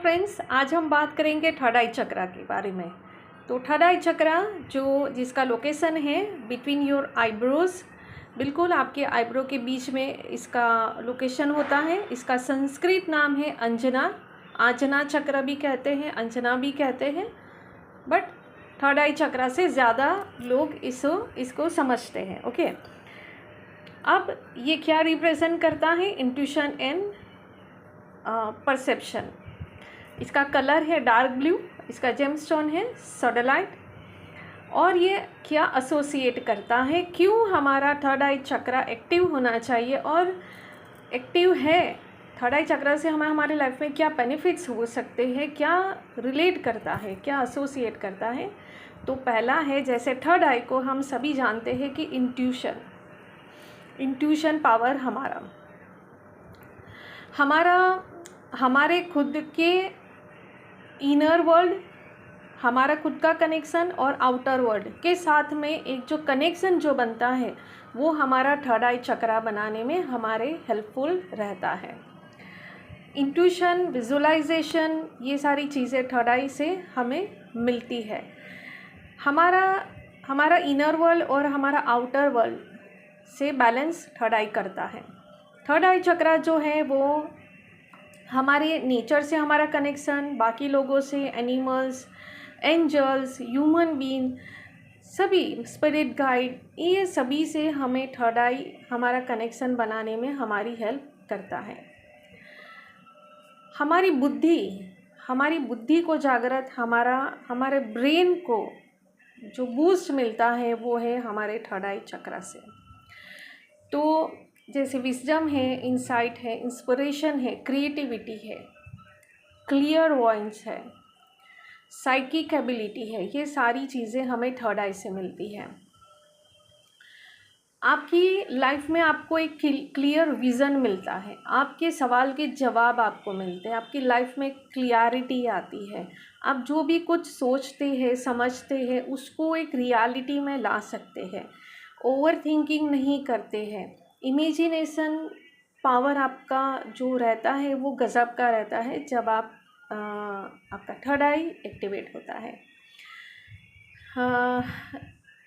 Friends, आज हम बात करेंगे थर्ड आई चक्रा के बारे में। तो थर्ड आई चक्रा जिसका लोकेशन है बिटवीन योर आईब्रोज, बिल्कुल आपके आईब्रो के बीच में इसका लोकेशन होता है। इसका संस्कृत नाम है अंजना। आजना चक्र भी कहते हैं, अंजना भी कहते हैं, बट थर्ड आई चक्रा से ज़्यादा लोग इसको समझते हैं। ओके, अब ये क्या रिप्रेजेंट करता है? Intuition and perception. इसका कलर है डार्क ब्लू, इसका जेमस्टोन है सोडेलाइट। और ये क्या एसोसिएट करता है, क्यों हमारा थर्ड आई चक्रा एक्टिव होना चाहिए और एक्टिव है, थर्ड आई चक्रा से हमें हमारे लाइफ में क्या बेनिफिट्स हो सकते हैं, क्या रिलेट करता है, क्या एसोसिएट करता है। तो पहला है, जैसे थर्ड आई को हम सभी जानते हैं कि इंट्यूशन पावर हमारे खुद के इनर वर्ल्ड, हमारा खुद का कनेक्शन और आउटर वर्ल्ड के साथ में एक जो कनेक्शन जो बनता है वो हमारा थर्ड आई चक्रा बनाने में हमारे हेल्पफुल रहता है। इंट्यूशन, विजुअलाइजेशन, ये सारी चीज़ें थर्ड आई से हमें मिलती है। हमारा इनर वर्ल्ड और हमारा आउटर वर्ल्ड से बैलेंस थर्ड आई करता है। थर्ड आई चक्रा जो है वो हमारे नेचर से हमारा कनेक्शन, बाकी लोगों से, एनिमल्स, एंजल्स, ह्यूमन बीइंग, सभी स्पिरिट गाइड, ये सभी से हमें थर्ड आई हमारा कनेक्शन बनाने में हमारी हेल्प करता है। हमारी बुद्धि को जागृत, हमारे ब्रेन को जो बूस्ट मिलता है वो है हमारे थर्ड आई चक्रा से। तो जैसे विजडम है, इंसाइट है, इंस्पिरेशन है, क्रिएटिविटी है, क्लियर वॉइस है, साइकिक एबिलिटी है, ये सारी चीज़ें हमें थर्ड आई से मिलती है। आपकी लाइफ में आपको एक क्लियर विज़न मिलता है, आपके सवाल के जवाब आपको मिलते हैं, आपकी लाइफ में क्लियरिटी आती है। आप जो भी कुछ सोचते हैं, समझते हैं, उसको एक रियलिटी में ला सकते हैं। ओवर थिंकिंग नहीं करते हैं। इमेजिनेशन पावर आपका जो रहता है वो गज़ब का रहता है जब आपका थर्ड आई एक्टिवेट होता है।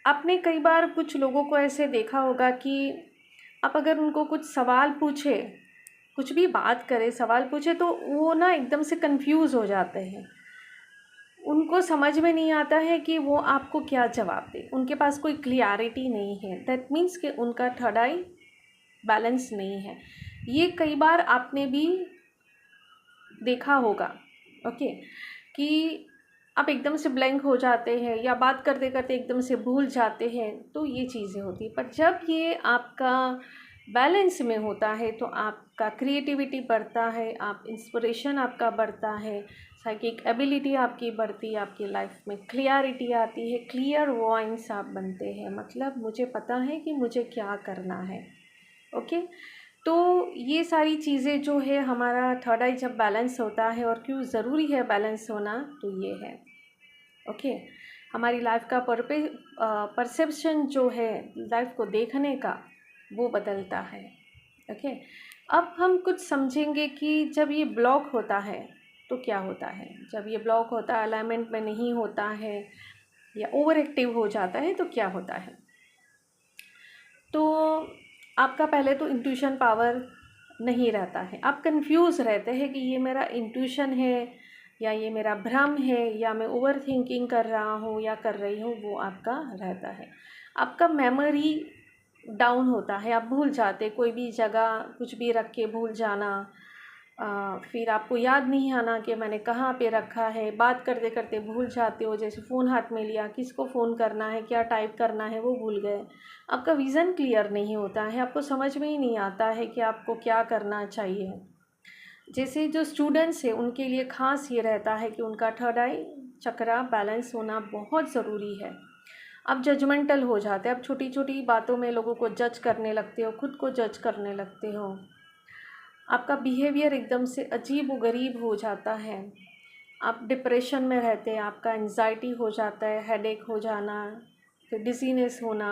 आपने कई बार कुछ लोगों को ऐसे देखा होगा कि आप अगर उनको कुछ सवाल पूछे, कुछ भी बात करें, सवाल पूछे, तो वो ना एकदम से कंफ्यूज हो जाते हैं। उनको समझ में नहीं आता है कि वो आपको क्या जवाब दे, उनके पास कोई क्लियरिटी नहीं है। दैट मीन्स कि उनका थर्ड आई बैलेंस नहीं है। ये कई बार आपने भी देखा होगा, ओके, कि आप एकदम से ब्लैंक हो जाते हैं या बात करते करते एकदम से भूल जाते हैं, तो ये चीज़ें होती हैं। पर जब ये आपका बैलेंस में होता है तो आपका क्रिएटिविटी बढ़ता है, आप इंस्पिरेशन आपका बढ़ता है, साइकिक एबिलिटी आपकी बढ़ती है, आपकी लाइफ में क्लियरिटी आती है, क्लियर वॉइस आप बनते हैं। मतलब मुझे पता है कि मुझे क्या करना है। ओके, तो ये सारी चीज़ें जो है हमारा थर्ड आई जब बैलेंस होता है, और क्यों ज़रूरी है बैलेंस होना, तो ये है। ओके, हमारी लाइफ का परसेप्शन जो है लाइफ को देखने का, वो बदलता है। ओके, अब हम कुछ समझेंगे कि जब ये ब्लॉक होता है तो क्या होता है। जब ये ब्लॉक होता है, अलाइनमेंट में नहीं होता है या ओवर एक्टिव हो जाता है, तो क्या होता है। तो आपका पहले तो इंट्यूशन पावर नहीं रहता है, आप कंफ्यूज रहते हैं कि ये मेरा इंट्यूशन है या ये मेरा भ्रम है या मैं ओवर थिंकिंग कर रहा हूँ या कर रही हूँ, वो आपका रहता है। आपका मेमोरी डाउन होता है, आप भूल जाते, कोई भी जगह कुछ भी रख के भूल जाना, फिर आपको याद नहीं आना कि मैंने कहाँ पे रखा है, बात करते करते भूल जाते हो, जैसे फ़ोन हाथ में लिया, किसको फ़ोन करना है, क्या टाइप करना है, वो भूल गए। आपका विज़न क्लियर नहीं होता है, आपको समझ में ही नहीं आता है कि आपको क्या करना चाहिए। जैसे जो स्टूडेंट्स हैं उनके लिए ख़ास ये रहता है कि उनका थर्ड आई चक्रा बैलेंस होना बहुत ज़रूरी है। आप जजमेंटल हो जाते हैं, आप छोटी छोटी बातों में लोगों को जज करने लगते हो, खुद को जज करने लगते हो, आपका बिहेवियर एकदम से अजीब व गरीब हो जाता है, आप डिप्रेशन में रहते हैं, आपका एंजाइटी हो जाता है, हेडेक हो जाना, फिर डिजीनेस होना,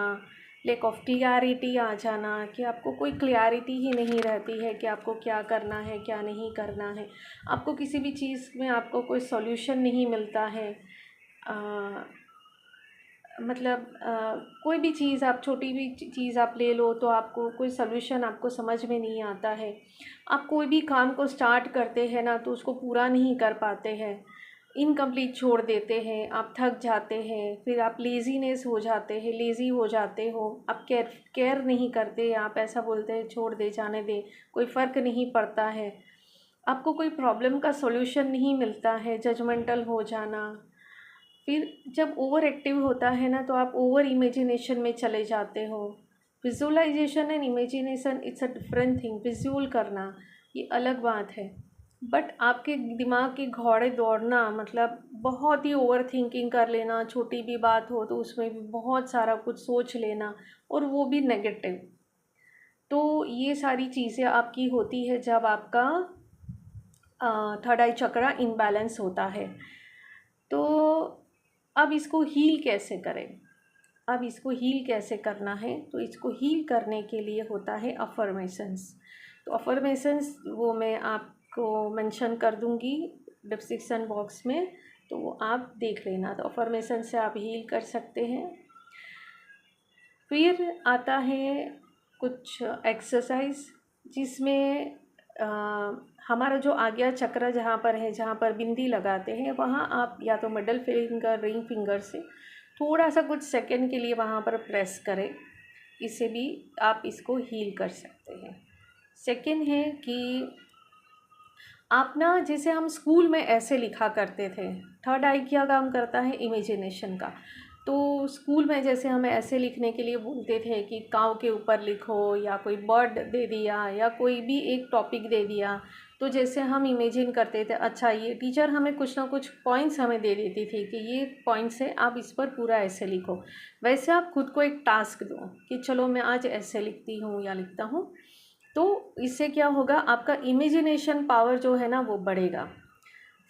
लैक ऑफ क्लियरिटी आ जाना, कि आपको कोई क्लियरिटी ही नहीं रहती है कि आपको क्या करना है क्या नहीं करना है, आपको किसी भी चीज़ में आपको कोई सॉल्यूशन नहीं मिलता है। मतलब कोई भी चीज़ आप, छोटी भी चीज़ आप ले लो तो आपको कोई सॉल्यूशन आपको समझ में नहीं आता है। आप कोई भी काम को स्टार्ट करते हैं ना तो उसको पूरा नहीं कर पाते हैं, इनकम्प्लीट छोड़ देते हैं, आप थक जाते हैं, फिर आप लेज़ीनेस हो जाते हैं, लेज़ी हो जाते हो, आप केयर नहीं करते, आप ऐसा बोलते हैं छोड़ दे, जाने दे, कोई फ़र्क नहीं पड़ता है, आपको कोई प्रॉब्लम का सॉल्यूशन नहीं मिलता है, जजमेंटल हो जाना। फिर जब ओवर एक्टिव होता है ना तो आप ओवर इमेजिनेशन में चले जाते हो। Visualization and imagination it's a different thing. Visual करना ये अलग बात है, बट आपके दिमाग के घोड़े दौड़ना मतलब बहुत ही ओवर थिंकिंग कर लेना, छोटी भी बात हो तो उसमें भी बहुत सारा कुछ सोच लेना, और वो भी नेगेटिव। तो ये सारी चीज़ें आपकी होती है जब आपका थर्ड आई चक्रा इनबैलेंस होता है। तो अब इसको हील कैसे करें? अब इसको हील कैसे करना है? तो इसको हील करने के लिए होता है अफर्मेशंस। तो अफर्मेशंस वो मैं आपको मेंशन कर दूंगी डिस्क्रिप्शन बॉक्स में, तो वो आप देख लेना। तो अफर्मेशन से आप हील कर सकते हैं। फिर आता है कुछ एक्सरसाइज जिसमें हमारा जो आज्ञा चक्र जहाँ पर है, जहाँ पर बिंदी लगाते हैं, वहाँ आप या तो मिडल फिंगर, रिंग फिंगर से थोड़ा सा कुछ सेकंड के लिए वहाँ पर प्रेस करें। इससे भी आप इसको हील कर सकते हैं। सेकंड है कि आप ना, जैसे हम स्कूल में ऐसे लिखा करते थे, थर्ड आई क्या काम करता है? इमेजिनेशन का। तो स्कूल में जैसे हमें ऐसे लिखने के लिए बोलते थे कि काऊ के ऊपर लिखो, या कोई बर्ड दे दिया, या कोई भी एक टॉपिक दे दिया, तो जैसे हम इमेजिन करते थे, अच्छा ये टीचर हमें कुछ ना कुछ पॉइंट्स हमें दे देती थी कि ये पॉइंट्स है, आप इस पर पूरा ऐसे लिखो। वैसे आप खुद को एक टास्क दो कि चलो मैं आज ऐसे लिखती हूँ या लिखता हूँ। तो इससे क्या होगा, आपका इमेजिनेशन पावर जो है ना वो बढ़ेगा।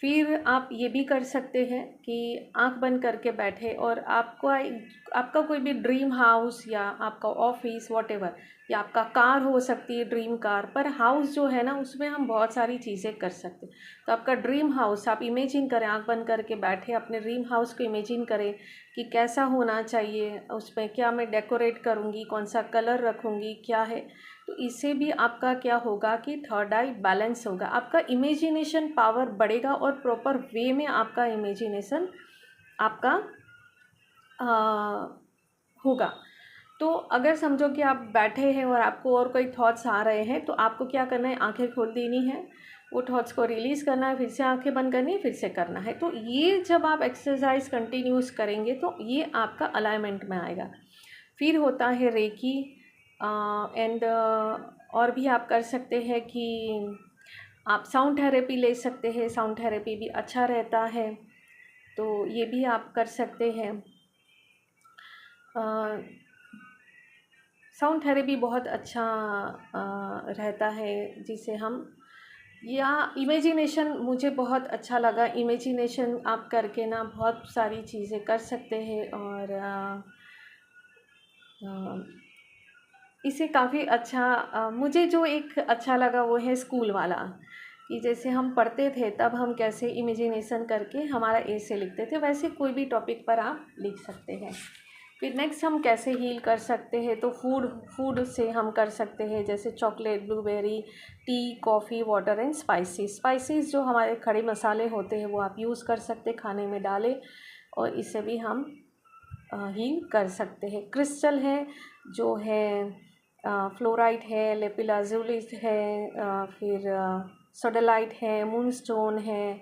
फिर आप ये भी कर सकते हैं कि आंख बंद करके बैठे और आपका कोई भी ड्रीम हाउस या आपका ऑफिस वॉटेवर, या आपका कार हो सकती है ड्रीम कार, पर हाउस जो है ना उसमें हम बहुत सारी चीज़ें कर सकते हैं। तो आपका ड्रीम हाउस आप इमेजिन करें, आंख बंद करके बैठे अपने ड्रीम हाउस को इमेजिन करें कि कैसा होना चाहिए, उसमें क्या मैं डेकोरेट करूँगी, कौन सा कलर रखूँगी, क्या है। तो इससे भी आपका क्या होगा कि थर्ड आई बैलेंस होगा, आपका इमेजिनेशन पावर बढ़ेगा और प्रॉपर वे में आपका इमेजिनेशन आपका होगा। तो अगर समझो कि आप बैठे हैं और आपको और कोई थॉट्स आ रहे हैं, तो आपको क्या करना है, आंखें खोल देनी है, वो थॉट्स को रिलीज़ करना है, फिर से आंखें बंद करनी है, फिर से करना है। तो ये जब आप एक्सरसाइज कंटिन्यूस करेंगे तो ये आपका अलाइनमेंट में आएगा। फिर होता है रेकी एंड और भी आप कर सकते हैं कि आप साउंड थेरेपी ले सकते हैं, साउंड थेरेपी भी अच्छा रहता है, तो ये भी आप कर सकते हैं। साउंड थेरेपी बहुत अच्छा रहता है, जिसे हम, या इमेजिनेशन मुझे बहुत अच्छा लगा। इमेजिनेशन आप करके ना बहुत सारी चीज़ें कर सकते हैं, और इसे काफ़ी अच्छा मुझे जो एक अच्छा लगा वो है स्कूल वाला, कि जैसे हम पढ़ते थे तब हम कैसे इमेजिनेशन करके हमारा ऐसे लिखते थे, वैसे कोई भी टॉपिक पर आप लिख सकते हैं। फिर नेक्स्ट हम कैसे हील कर सकते हैं, तो फूड से हम कर सकते हैं, जैसे chocolate, blueberry, T, coffee, water and spices जो हमारे खड़े मसाले होते हैं वो आप यूज़ कर सकते हैं, खाने में डालें, और इससे भी हम हील कर सकते हैं। क्रिस्टल है जो है, फ्लोराइट है, लेपिलाजुलिस है, फिर सोडेलाइट है, मूनस्टोन है,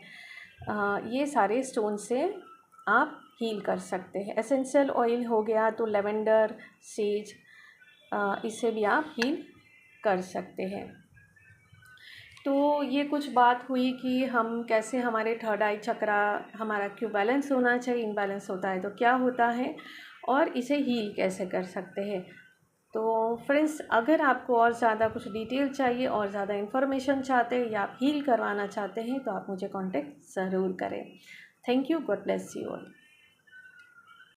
ये सारे स्टोन से आप हील कर सकते हैं। एसेंशियल ऑयल हो गया तो लेवेंडर, सेज, इससे भी आप हील कर सकते हैं। तो ये कुछ बात हुई कि हम कैसे, हमारे थर्ड आई चक्रा हमारा क्यों बैलेंस होना चाहिए, इनबैलेंस होता है तो क्या होता है, और इसे हील कैसे कर सकते हैं। तो फ्रेंड्स, अगर आपको और ज़्यादा कुछ डिटेल चाहिए और ज़्यादा इन्फॉर्मेशन चाहते हैं या आप हील करवाना चाहते हैं तो आप मुझे कांटेक्ट ज़रूर करें। Thank you, God bless you all.